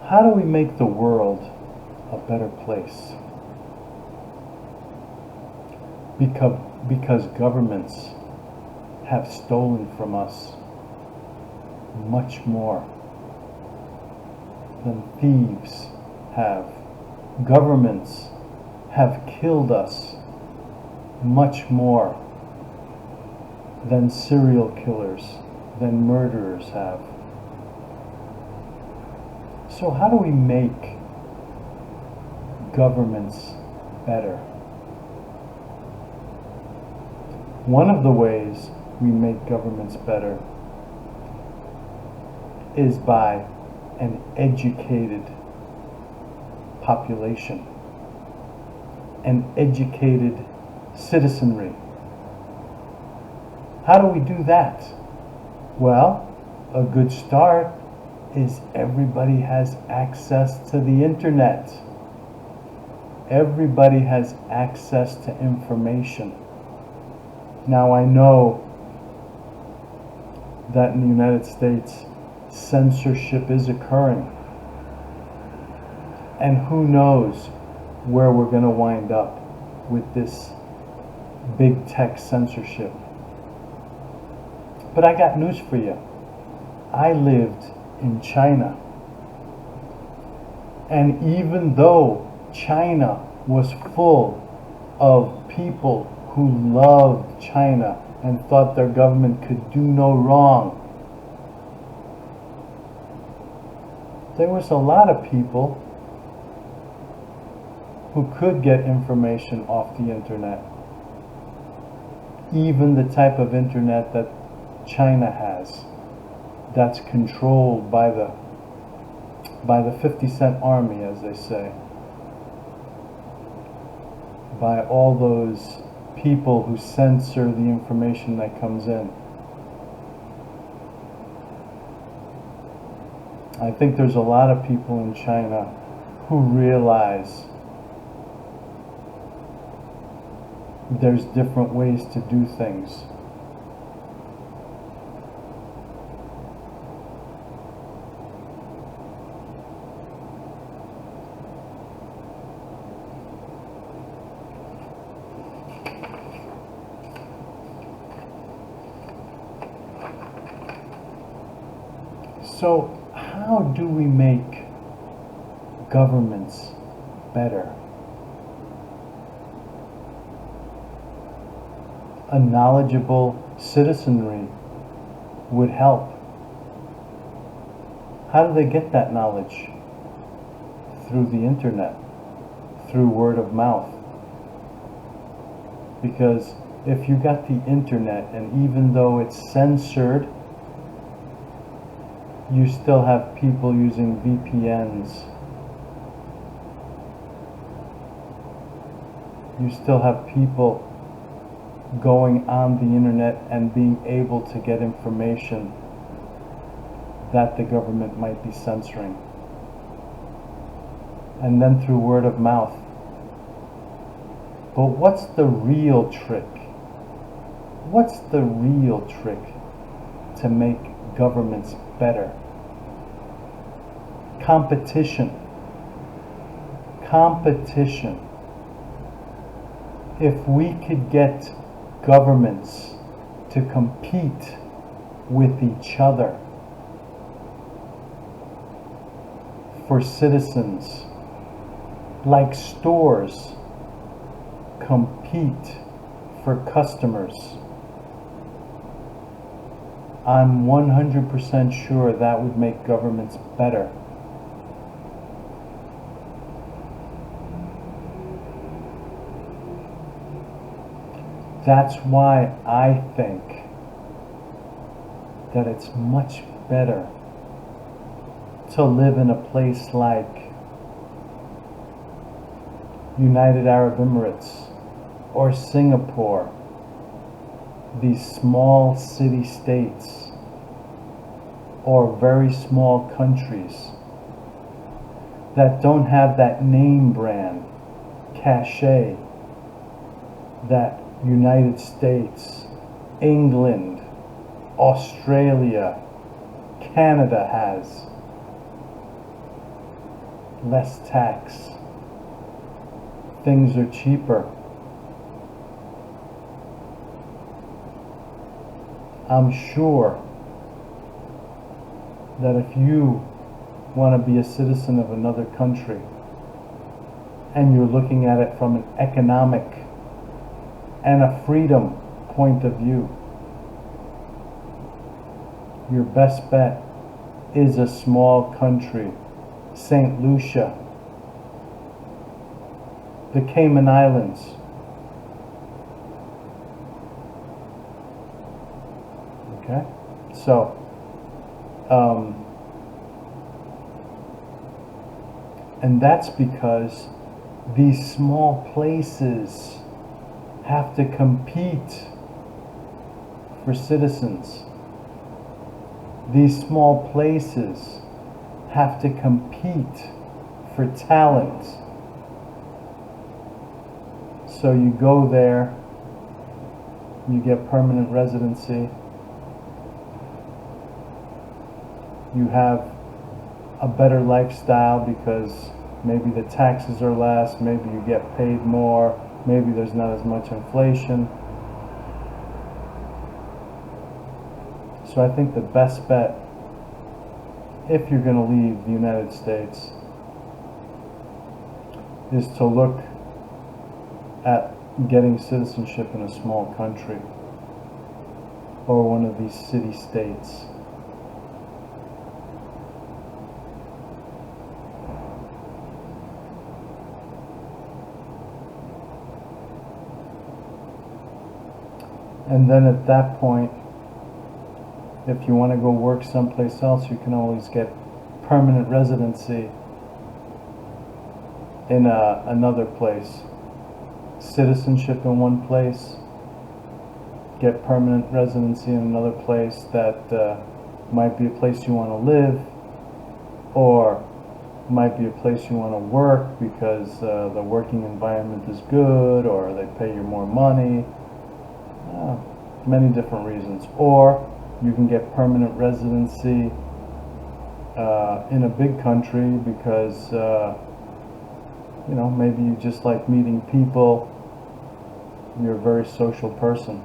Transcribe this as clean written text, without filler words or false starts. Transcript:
How do we make the world a better place? Because governments have stolen from us much more than thieves have. Governments have killed us much more than serial killers, than murderers have. So how do we make governments better? One of the ways we make governments better is by an educated population, an educated citizenry. How do we do that? Well, a good start is everybody has access to the internet. Everybody has access to information. Now I know that in the United States, censorship is occurring. And who knows where we're going to wind up with this big tech censorship. But I got news for you. I lived in China. And even though China was full of people who loved China and thought their government could do no wrong, there was a lot of people who could get information off the internet. Even the type of internet that China has, that's controlled by the 50-cent army, as they say, by all those people who censor the information that comes in. I think there's a lot of people in China who realize there's different ways to do things. So, how do we make governments better? A knowledgeable citizenry would help. How do they get that knowledge? Through the internet, through word of mouth. Because if you got the internet, and even though it's censored, you still have people using VPNs. You still have people going on the internet and being able to get information that the government might be censoring. And then through word of mouth. But what's the real trick? What's the real trick to make governments better? Competition. Competition. If we could get governments to compete with each other for citizens, like stores compete for customers, I'm 100% sure that would make governments better. That's why I think that it's much better to live in a place like United Arab Emirates or Singapore, these small city states or very small countries that don't have that name brand cachet that United States, England, Australia, Canada has. less tax. Things are cheaper. I'm sure that if you want to be a citizen of another country and you're looking at it from an economic and a freedom point of view, your best bet is a small country, St. Lucia, the Cayman Islands. Okay? So, and that's because these small places have to compete for citizens. These small places have to compete for talent. So you go there, you get permanent residency, you have a better lifestyle because maybe the taxes are less, maybe you get paid more, maybe there's not as much inflation. So I think the best bet, if you're going to leave the United States, is to look at getting citizenship in a small country or one of these city-states. And then at that point, if you want to go work someplace else, you can always get permanent residency in another place. Citizenship in one place, get permanent residency in another place that might be a place you want to live, or might be a place you want to work because the working environment is good, or they pay you more money. Many different reasons. Or you can get permanent residency in a big country because maybe you just like meeting people, you're a very social person.